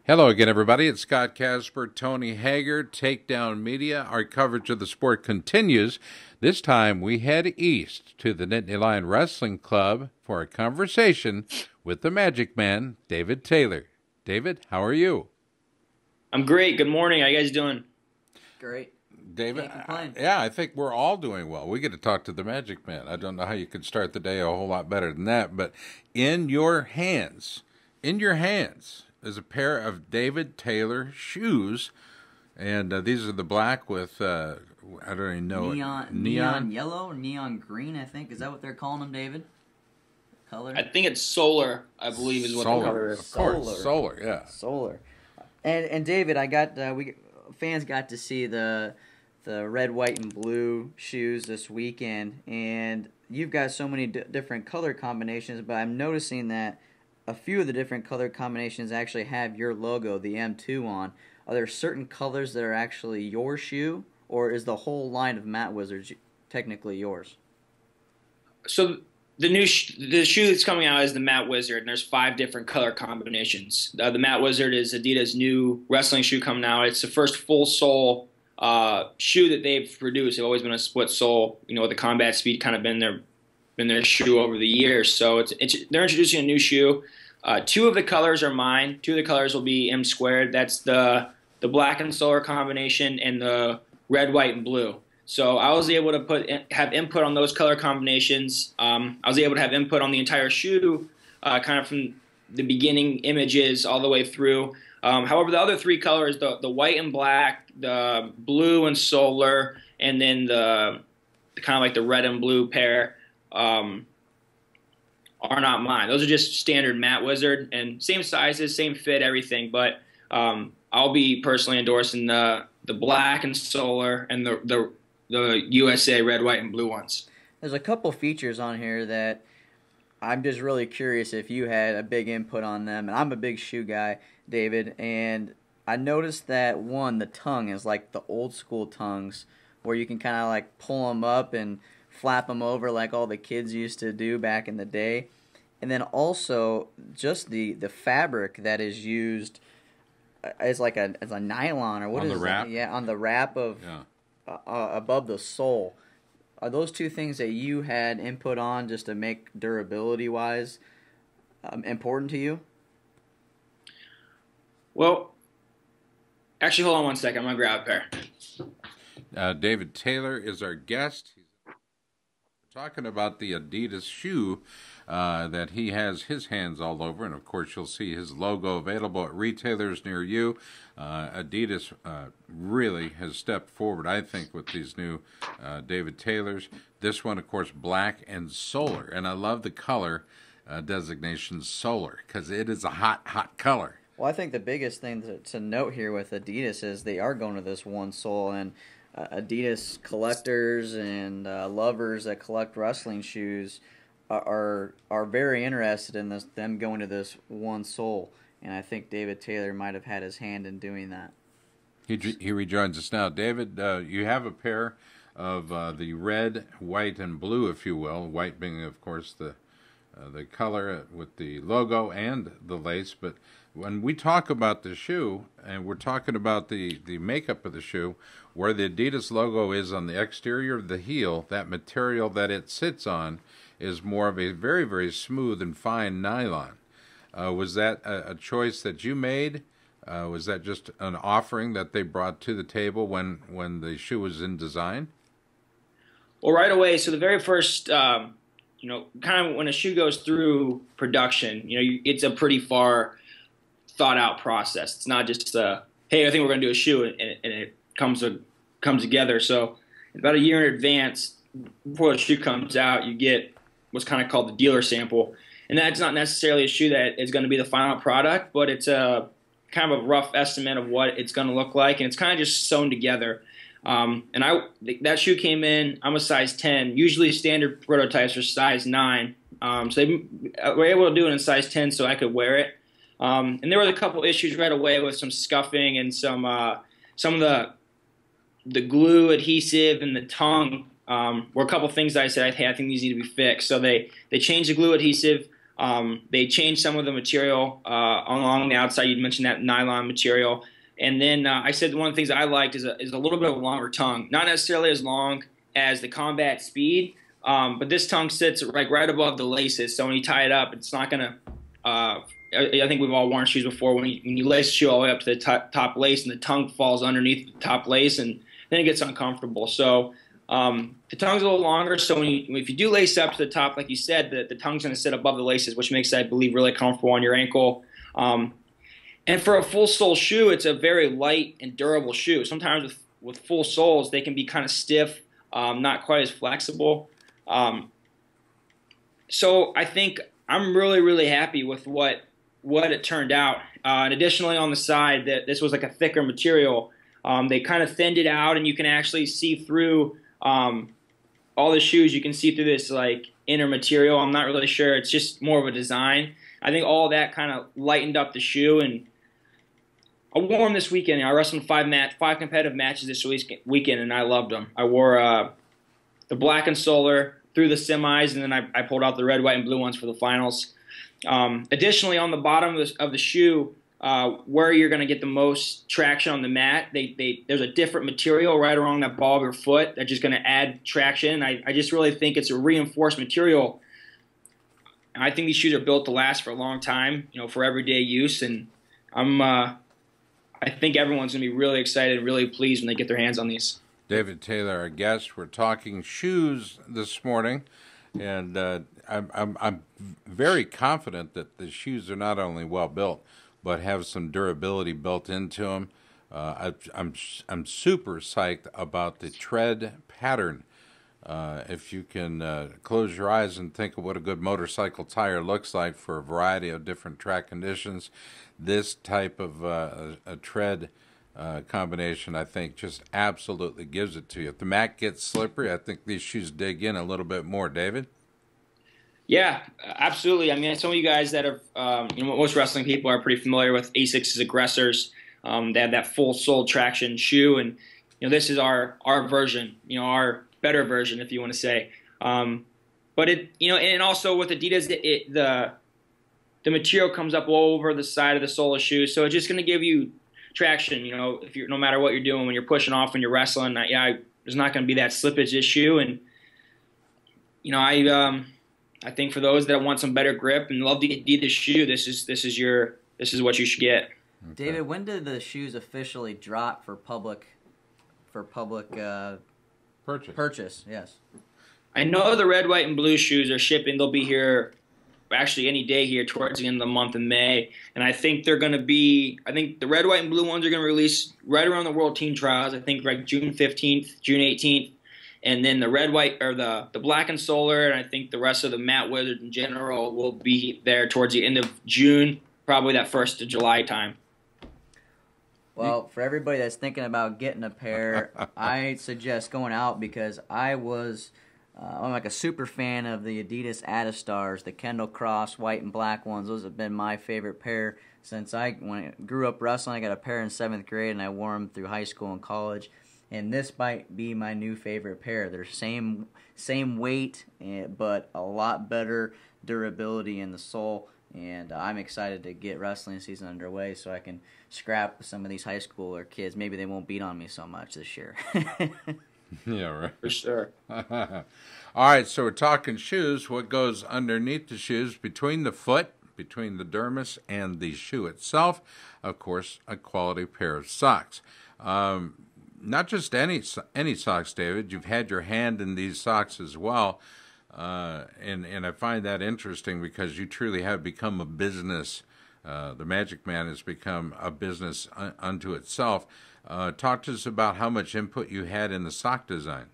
Hello again, everybody. It's Scott Casper, Tony Hager, Takedown Media. Our coverage of the sport continues. This time we head east to the Nittany Lion Wrestling Club for a conversation with the Magic Man, David Taylor. David, how are you? I'm great. Good morning. How you guys doing? Great. David, Can't complain. yeah, I think we're all doing well. We get to talk to the Magic Man. I don't know how you could start the day a whole lot better than that, but in your hands is a pair of David Taylor shoes, and these are the black with I don't even know Neon yellow or neon green, I think. Is that what they're calling them, David? Color? I think it's solar, I believe is what the solar, color of is. course, solar, yeah. Solar. And David, fans got to see the red, white, and blue shoes this weekend, and you've got so many different color combinations, but I'm noticing that a few of the different color combinations actually have your logo, the M2, on. Are there certain colors that are actually your shoe, or is the whole line of Matt Wizards technically yours? So the shoe that's coming out is the Matt Wizard, and there's 5 different color combinations. The Matt Wizard is Adidas' new wrestling shoe coming out. It's the first full sole shoe that they've produced. They've always been a split sole, with the combat speed kind of been their shoe over the years. So they're introducing a new shoe. 2 of the colors are mine. 2 of the colors will be M squared. That's the black and solar combination and the red, white, and blue. So I was able to have input on those color combinations. I was able to have input on the entire shoe, kind of from the beginning images all the way through. However, the other 3 colors, the white and black, the blue and solar, and then the kind of like the red and blue pair, are not mine. Those are just standard Matt Wizard, and same sizes, same fit, everything. But I'll be personally endorsing the black and solar and the USA red, white, and blue ones. There's a couple features on here that I'm just really curious if you had a big input on them. And I'm a big shoe guy, David, and I noticed that the tongue is like the old school tongues where you can kind of like pull them up and flap them over like all the kids used to do back in the day. And then also just the fabric that is used is like a nylon or what on is the wrap? it? Yeah, on the wrap of above the sole. Are those 2 things that you had input on just to make durability wise important to you? Well, actually, hold on one second. I'm gonna grab a pair. David Taylor is our guest. We're talking about the Adidas shoe that he has his hands all over, and of course you'll see his logo available at retailers near you. Adidas really has stepped forward, I think, with these new David Taylors. This one, of course, black and solar, and I love the color designation solar because it is a hot color. Well, I think the biggest thing to note here with Adidas is they are going to this one sole, and Adidas collectors and lovers that collect wrestling shoes are very interested in them going to this one sole, and I think David Taylor might have had his hand in doing that. He rejoins us now. David, you have a pair of the red, white, and blue, if you will. White being, of course, the color with the logo and the lace. But when we talk about the shoe, and we're talking about the makeup of the shoe, where the Adidas logo is on the exterior of the heel, that material that it sits on is more of a very, very smooth and fine nylon. Was that a choice that you made? Was that just an offering that they brought to the table when the shoe was in design? Well, right away, so the very first, kind of when a shoe goes through production, it's a pretty far thought out process. It's not just hey, I think we're going to do a shoe, and it comes together. So about a year in advance, before the shoe comes out, you get what's kind of called the dealer sample, and that's not necessarily a shoe that is going to be the final product, but it's a kind of a rough estimate of what it's going to look like, and it's kind of just sewn together. That shoe came in. I'm a size 10. Usually standard prototypes are size 9. So they were able to do it in size 10 so I could wear it. And there were a couple issues right away with some scuffing and some of the glue adhesive and the tongue were a couple things that I said, hey, I think these need to be fixed. So they changed the glue adhesive. They changed some of the material along the outside. You mentioned that nylon material. And then I said one of the things I liked is a little bit of a longer tongue. Not necessarily as long as the combat speed, but this tongue sits like right above the laces. So when you tie it up, it's not going to I think we've all worn shoes before. When you lace a shoe all the way up to the top lace and the tongue falls underneath the top lace, and then it gets uncomfortable. So the tongue's a little longer. So if you do lace up to the top, like you said, the tongue's going to sit above the laces, which makes it, I believe, really comfortable on your ankle. And for a full sole shoe, it's a very light and durable shoe. Sometimes with full soles, they can be kind of stiff, not quite as flexible. So I think I'm really, really happy with what it turned out. And additionally, on the side, that this was like a thicker material. They kind of thinned it out, and you can actually see through all the shoes. You can see through this like inner material. I'm not really sure. It's just more of a design. I think all that kind of lightened up the shoe. And I wore them this weekend. I wrestled five competitive matches this weekend, and I loved them. I wore the black and solar through the semis, and then I pulled out the red, white, and blue ones for the finals. Additionally, on the bottom of the shoe, where you're going to get the most traction on the mat, there's a different material right along that ball of your foot that's just going to add traction. I just really think it's a reinforced material. And I think these shoes are built to last for a long time, for everyday use. And I think everyone's going to be really excited and really pleased when they get their hands on these. David Taylor, our guest. We're talking shoes this morning, and I'm very confident that the shoes are not only well built, but have some durability built into them. I'm super psyched about the tread pattern. If you can close your eyes and think of what a good motorcycle tire looks like for a variety of different track conditions, this type of a tread combination, I think, just absolutely gives it to you. If the mat gets slippery, I think these shoes dig in a little bit more. David? Yeah, absolutely. I mean, some of you guys that have, most wrestling people are pretty familiar with Asics' Aggressors. They have that full sole traction shoe, and this is our version, our better version, if you want to say. But it, and also with Adidas, the material comes up over the side of the sole of shoe, so it's just going to give you traction. If you're, no matter what you're doing, when you're pushing off when you're wrestling, there's not going to be that slippage issue. And I think for those that want some better grip and love the Adidas shoe, this is what you should get. Okay. David, when did the shoes officially drop for public purchase? Yes. I know the red, white, and blue shoes are shipping. They'll be here actually any day here towards the end of the month in May. And I think they're going to be, I think the red, white, and blue ones are going to release right around the World Team Trials. I think like June 15th, June 18th. And then the red, white, or the black and solar, and I think the rest of the Matt Wizard in general will be there towards the end of June, probably that 1st of July time. Well, for everybody that's thinking about getting a pair, I suggest going out, because I'm like a super fan of the Adidas Adastars, the Kendall Cross white and black ones. Those have been my favorite pair since when I grew up wrestling. I got a pair in 7th grade, and I wore them through high school and college. And this might be my new favorite pair. They're same weight, but a lot better durability in the sole. And I'm excited to get wrestling season underway so I can scrap some of these high schooler kids. Maybe they won't beat on me so much this year. Yeah, right. For sure. All right, so we're talking shoes. What goes underneath the shoes, between the foot, between the dermis and the shoe itself? Of course, a quality pair of socks. Not just any socks, David. You've had your hand in these socks as well, and I find that interesting because you truly have become a business. The Magic Man has become a business unto itself. Talk to us about how much input you had in the sock design.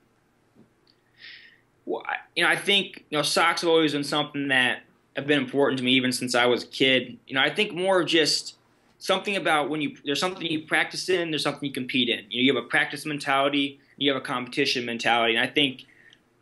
Well, I think socks have always been something that have been important to me even since I was a kid. I think more just something about there's something you practice in, there's something you compete in. You have a practice mentality, you have a competition mentality, and I think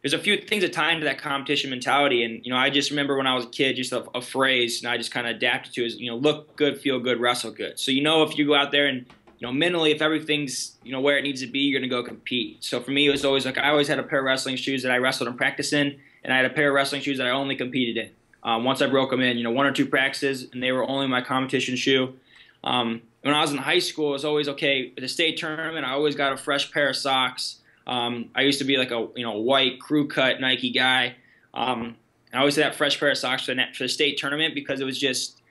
there's a few things that tie into that competition mentality. And I just remember when I was a kid, just a phrase, and I just kind of adapted to is look good, feel good, wrestle good. So if you go out there and mentally, if everything's where it needs to be, you're gonna go compete. So for me, it was always like I always had a pair of wrestling shoes that I wrestled and practiced in, and I had a pair of wrestling shoes that I only competed in. Once I broke them in, 1 or 2 practices, and they were only my competition shoe. When I was in high school, it was always okay. At the state tournament, I always got a fresh pair of socks. I used to be like a white crew cut Nike guy. I always had that fresh pair of socks for the state tournament because it was just,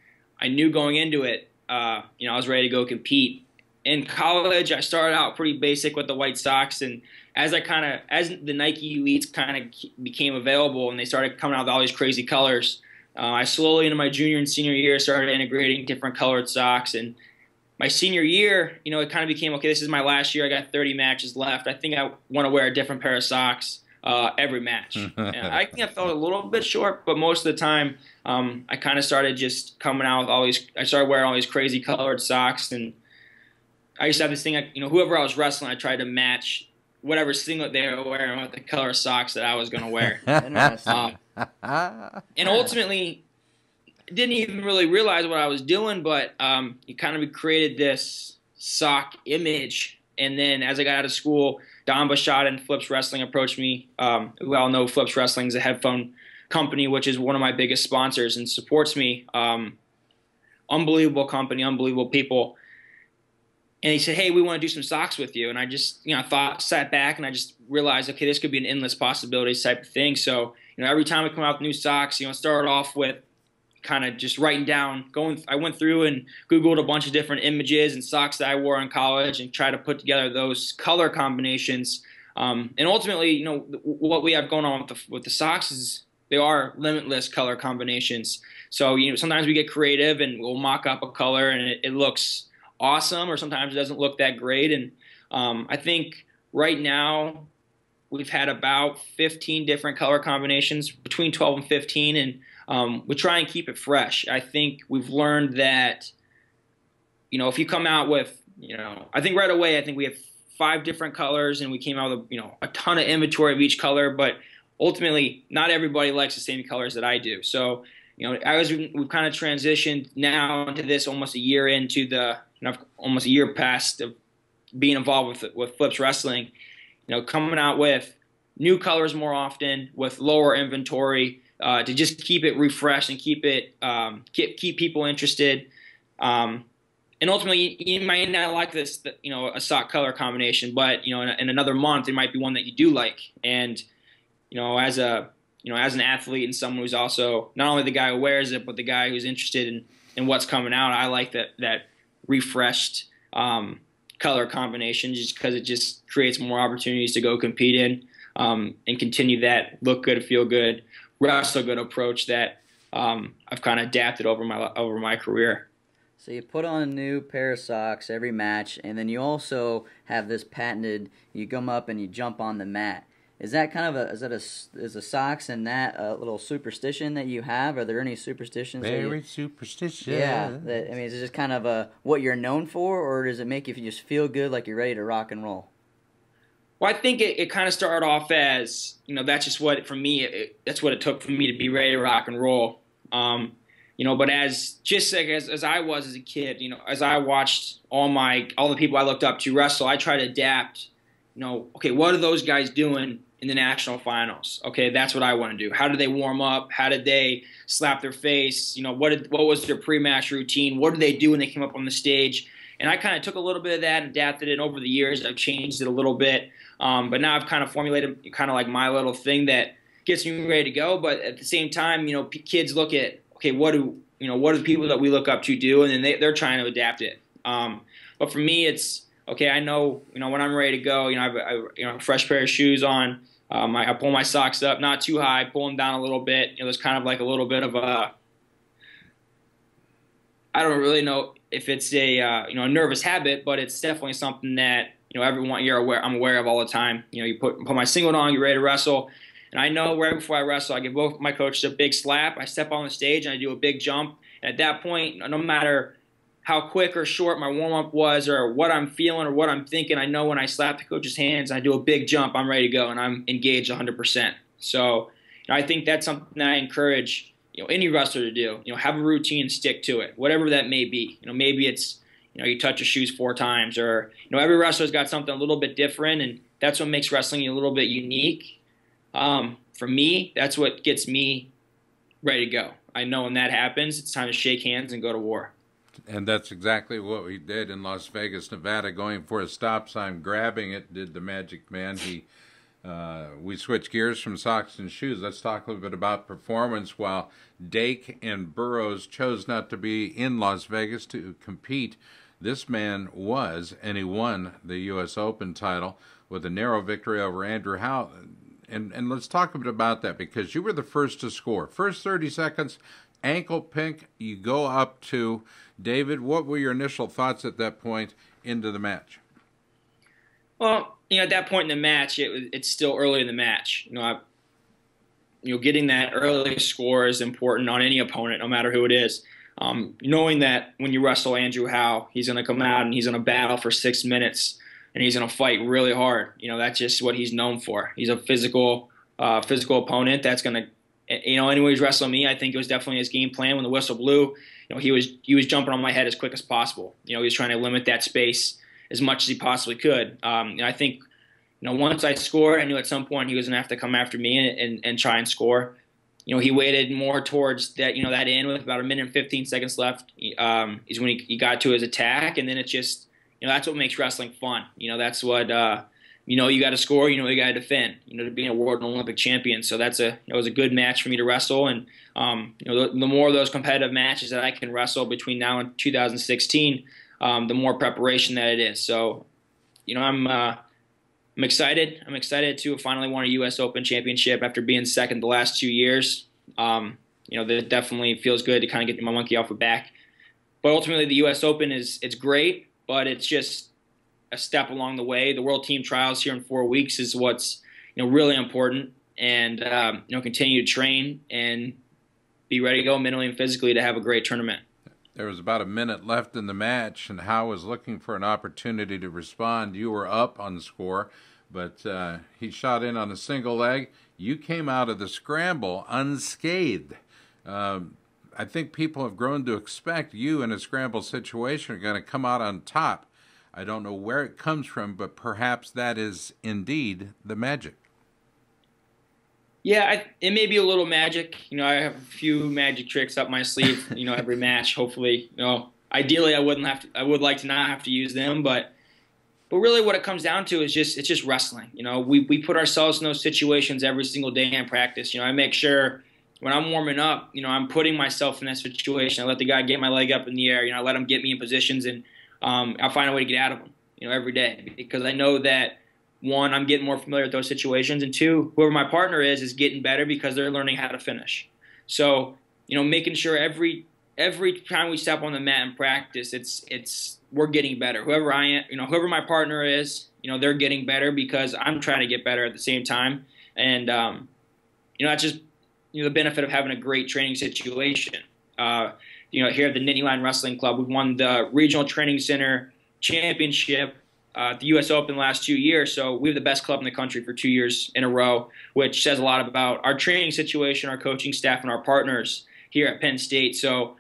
I knew going into it, I was ready to go compete. In college, I started out pretty basic with the white socks, and as the Nike Elites kind of became available and they started coming out with all these crazy colors, I slowly into my junior and senior year started integrating different colored socks. And my senior year, it kind of became, okay, this is my last year. I got 30 matches left. I think I want to wear a different pair of socks every match. And I think I felt a little bit short, but most of the time I kind of started just coming out with I started wearing all these crazy colored socks. And I used to have this thing, whoever I was wrestling, I tried to match whatever singlet they were wearing with the color of socks that I was going to wear. And ultimately, didn't even really realize what I was doing, but you kind of created this sock image. And then as I got out of school, Don Bashad and Flips Wrestling approached me. We all know Flips Wrestling is a headphone company, which is one of my biggest sponsors and supports me. Unbelievable company, unbelievable people. And he said, hey, we want to do some socks with you. And I just, sat back and I just realized, okay, this could be an endless possibilities type of thing. So, every time we come out with new socks, started off with kind of just writing down, I went through and Googled a bunch of different images and socks that I wore in college and tried to put together those color combinations. And ultimately, what we have going on with the socks is they are limitless color combinations. So, sometimes we get creative and we'll mock up a color and it looks awesome, or sometimes it doesn't look that great. And I think right now we've had about 15 different color combinations, between 12 and 15, and we try and keep it fresh. I think we've learned that, if you come out with, I think right away, I think we have 5 different colors, and we came out with, a ton of inventory of each color, but ultimately not everybody likes the same colors that I do. So, we've kind of transitioned now into this almost a year into almost a year past of being involved with Flips Wrestling, coming out with new colors more often with lower inventory to just keep it refreshed and keep people interested. And ultimately, you might not like this, a sock color combination, but in another month, it might be one that you do like. And as an athlete and someone who's also not only the guy who wears it, but the guy who's interested in what's coming out, I like that refreshed color combination just because it just creates more opportunities to go compete in and continue that look good, feel good, wrestle good approach that I've kind of adapted over my career. So you put on a new pair of socks every match, and then you also have this patented, you come up and you jump on the mat. Is that kind of is the socks and that a little superstition that you have? Are there any superstitions? Very superstitious. Yeah. Is it just kind of what you're known for, or does it make you just feel good, like you're ready to rock and roll? Well, I think it kind of started off as, that's just what, for me, that's what it took for me to be ready to rock and roll. But as I was as a kid, as I watched all the people I looked up to wrestle, I tried to adapt, okay, what are those guys doing in the national finals? Okay, that's what I want to do. How did they warm up? How did they slap their face? What was their pre-match routine? What did they do when they came up on the stage? And I kind of took a little bit of that and adapted it over the years. I've changed it a little bit. But now I've kind of formulated kind of like my little thing that gets me ready to go. But at the same time, kids look at, okay, what do the people that we look up to do? And then they're trying to adapt it. But for me, it's, okay, I know, when I'm ready to go, I have a fresh pair of shoes on. I pull my socks up, not too high, pull them down a little bit. There's kind of like a little bit of I don't really know if it's a nervous habit, but it's definitely something that I'm aware of all the time. You put my singlet on, you're ready to wrestle, and I know right before I wrestle, I give both my coaches a big slap. I step on the stage and I do a big jump. And at that point, no matter how quick or short my warm-up was or what I'm feeling or what I'm thinking, I know when I slap the coach's hands, I do a big jump, I'm ready to go, and I'm engaged 100%. So I think that's something that I encourage any wrestler to do. Have a routine and stick to it, whatever that may be. Maybe it's you touch your shoes 4 times, or every wrestler's got something a little bit different, and that's what makes wrestling a little bit unique. For me, that's what gets me ready to go. I know when that happens, it's time to shake hands and go to war. And that's exactly what we did in Las Vegas, Nevada, going for a stop sign, grabbing it, did the Magic Man. We switched gears from socks and shoes. Let's talk a little bit about performance. While Dake and Burroughs chose not to be in Las Vegas to compete, this man was, and he won the U.S. Open title with a narrow victory over Andrew Howe. And let's talk a bit about that, because you were the first to score. First 30 seconds, ankle pink, you go up to David. What were your initial thoughts at that point into the match? Well, at that point in the match, it's still early in the match. Getting that early score is important on any opponent, no matter who it is. Knowing that when you wrestle Andrew Howe, he's going to come out and he's going to battle for 6 minutes and he's going to fight really hard. That's just what he's known for. He's a physical opponent that's going to, anyway, he's wrestling me. I think it was definitely his game plan when the whistle blew. He was jumping on my head as quick as possible. He was trying to limit that space as much as he possibly could. And I think, once I scored, I knew at some point he was going to have to come after me and try and score. He waited more towards that, that end with about 1 minute and 15 seconds left. Is when he got to his attack, and then it just, that's what makes wrestling fun. That's what, you got to score, you got to defend, to be a world and Olympic champion. So it was a good match for me to wrestle. And, the more of those competitive matches that I can wrestle between now and 2016, the more preparation that it is. So, I'm excited. I'm excited to have finally won a U.S. Open championship after being second the last 2 years. That definitely feels good to kind of get my monkey off the back. But ultimately, the U.S. Open it's great, but it's just a step along the way. The World Team Trials here in 4 weeks is what's really important, and continue to train and be ready to go mentally and physically to have a great tournament. There was about a minute left in the match, and Howe was looking for an opportunity to respond. You were up on the score, but he shot in on a single leg. You came out of the scramble unscathed. I think people have grown to expect you in a scramble situation are going to come out on top. I don't know where it comes from, but perhaps that is indeed the magic. Yeah, it may be a little magic. I have a few magic tricks up my sleeve. Every match. Hopefully, ideally, I would like to not have to use them, but really, what it comes down to is it's just wrestling. We put ourselves in those situations every single day in practice. I make sure when I'm warming up, I'm putting myself in that situation. I let the guy get my leg up in the air. I let him get me in positions, and I'll find a way to get out of them. Every day, because I know that, one, I'm getting more familiar with those situations, and two, whoever my partner is getting better because they're learning how to finish. So, making sure every time we step on the mat in practice, we're getting better. Whoever I am, whoever my partner is, they're getting better because I'm trying to get better at the same time. And that's just the benefit of having a great training situation. Here at the Nittany Lion Wrestling Club, we won the Regional Training Center Championship, the U.S. Open last 2 years. So we have the best club in the country for 2 years in a row, which says a lot about our training situation, our coaching staff, and our partners here at Penn State. So,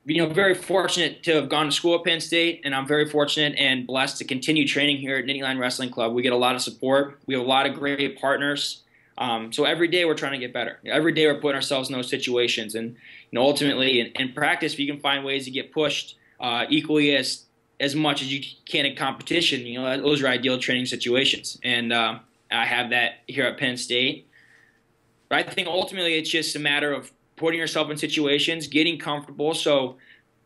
very fortunate to have gone to school at Penn State, and I'm very fortunate and blessed to continue training here at Nittany Lion Wrestling Club. We get a lot of support. We have a lot of great partners. So every day we're trying to get better. Every day we're putting ourselves in those situations. And ultimately in practice, if you can find ways to get pushed equally as much as you can in competition, those are ideal training situations. And I have that here at Penn State. But I think ultimately it's just a matter of putting yourself in situations, getting comfortable, so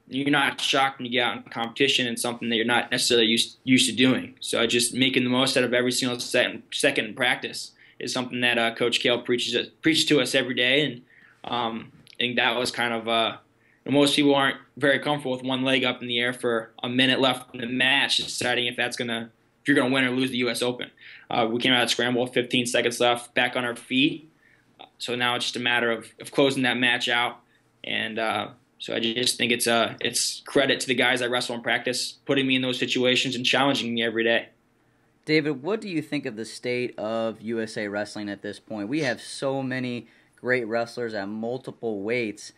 you're not shocked when you get out in competition and something that you're not necessarily used to doing. So just making the most out of every single second in practice is something that Coach Kale preaches to us every day. And I think that was kind of most people aren't very comfortable with one leg up in the air for a minute left in the match, deciding if you're going to win or lose the U.S. Open. We came out of scramble, 15 seconds left, back on our feet. So now it's just a matter of closing that match out. And so I just think it's credit to the guys I wrestle in practice, putting me in those situations and challenging me every day. David, what do you think of the state of USA Wrestling at this point? We have so many great wrestlers at multiple weights.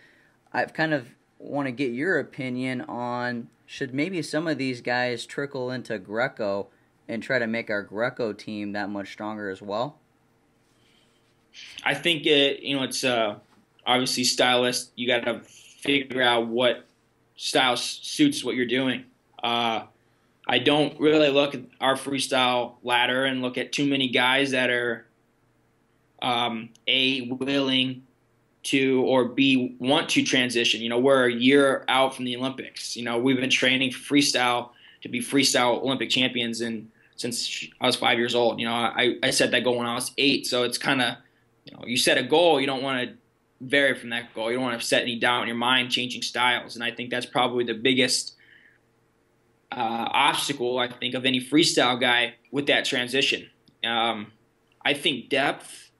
I kind of want to get your opinion on, should maybe some of these guys trickle into Greco and try to make our Greco team that much stronger as well? I think it's obviously stylist. You got to figure out what style suits what you're doing. I don't really look at our freestyle ladder and look at too many guys that are willing to, or B, want to transition. You know, we're a year out from the Olympics. You know, we've been training for freestyle to be freestyle Olympic champions since I was 5 years old. You know, I set that goal when I was 8. So it's kind of, you know, you set a goal, you don't want to vary from that goal. You don't want to set any doubt in your mind changing styles. And I think that's probably the biggest obstacle, I think, of any freestyle guy with that transition. I think depth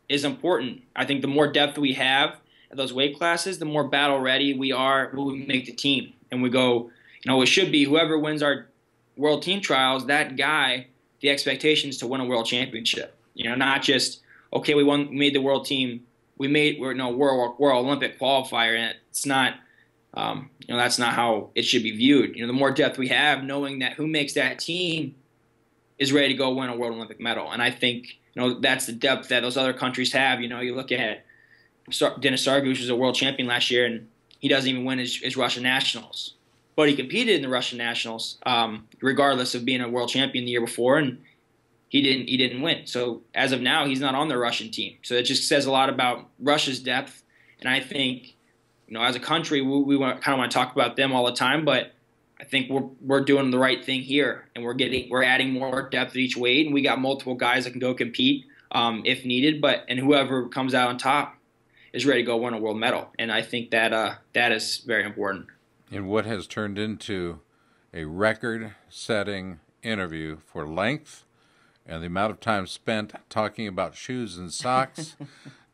is important. I think the more depth we have at those weight classes, the more battle ready we are when we make the team. And we go, you know, it should be whoever wins our world team trials, that guy, the expectation is to win a world championship. You know, not just, okay, we made the world team. We're Olympic qualifier, and it's not, you know, that's not how it should be viewed. You know, the more depth we have, knowing that who makes that team is ready to go win a world Olympic medal. And I think, you know, that's the depth that those other countries have. You know, you look at Denis Sargush was a world champion last year, and he doesn't even win his Russian nationals. But he competed in the Russian nationals, regardless of being a world champion the year before, and he didn't win. So as of now, he's not on the Russian team. So it just says a lot about Russia's depth. And I think, you know, as a country, we kind of want to talk about them all the time, but I think we're doing the right thing here, and we're adding more depth at each weight, and we got multiple guys that can go compete if needed. And whoever comes out on top is ready to go win a world medal. And I think that that is very important. In what has turned into a record-setting interview for length and the amount of time spent talking about shoes and socks,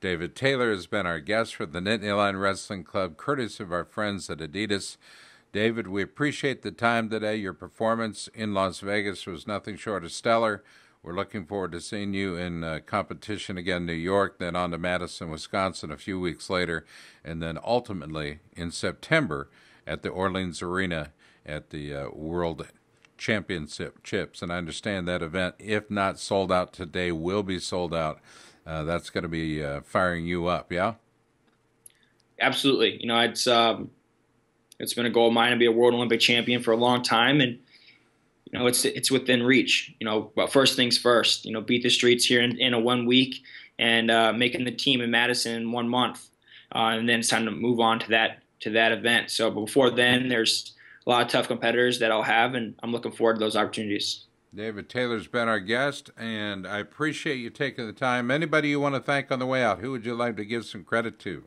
David Taylor has been our guest for the Nittany Lion Wrestling Club, courtesy of our friends at Adidas. David, we appreciate the time today. Your performance in Las Vegas was nothing short of stellar. We're looking forward to seeing you in competition again in New York, then on to Madison, Wisconsin a few weeks later, and then ultimately in September at the Orleans Arena at the World Championships. And I understand that event, if not sold out today, will be sold out. That's going to be firing you up, yeah? Absolutely. You know, it's been a goal of mine to be a world Olympic champion for a long time, and you know, it's within reach. You know, but first things first. You know, beat the streets here in a 1 week, and making the team in Madison in 1 month, and then it's time to move on to that event. So before then, there's a lot of tough competitors that I'll have, and I'm looking forward to those opportunities. David Taylor's been our guest, and I appreciate you taking the time. Anybody you want to thank on the way out, who would you like to give some credit to?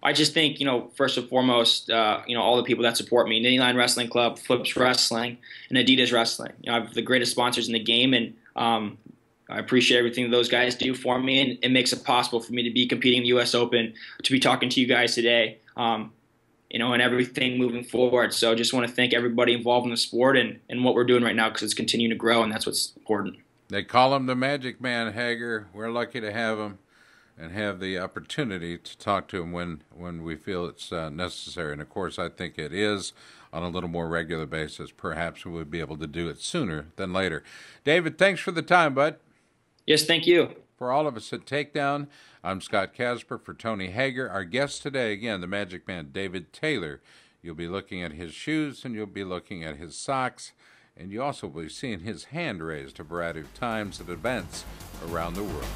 I just think, you know, first and foremost, you know, all the people that support me, Nittany Lion Wrestling Club, Flips Wrestling, and Adidas Wrestling. You know, I have the greatest sponsors in the game, and I appreciate everything that those guys do for me, and it makes it possible for me to be competing in the U.S. Open, to be talking to you guys today, you know, and everything moving forward. So just want to thank everybody involved in the sport and what we're doing right now, because it's continuing to grow, and that's what's important. They call him the Magic Man, Hager. We're lucky to have him and have the opportunity to talk to him when we feel it's necessary. And, of course, I think it is on a little more regular basis. Perhaps we would be able to do it sooner than later. David, thanks for the time, bud. Yes, thank you. For all of us at Takedown, I'm Scott Casper for Tony Hager. Our guest today, again, the Magic Man, David Taylor. You'll be looking at his shoes, and you'll be looking at his socks, and you also will be seeing his hand raised a variety of times at events around the world.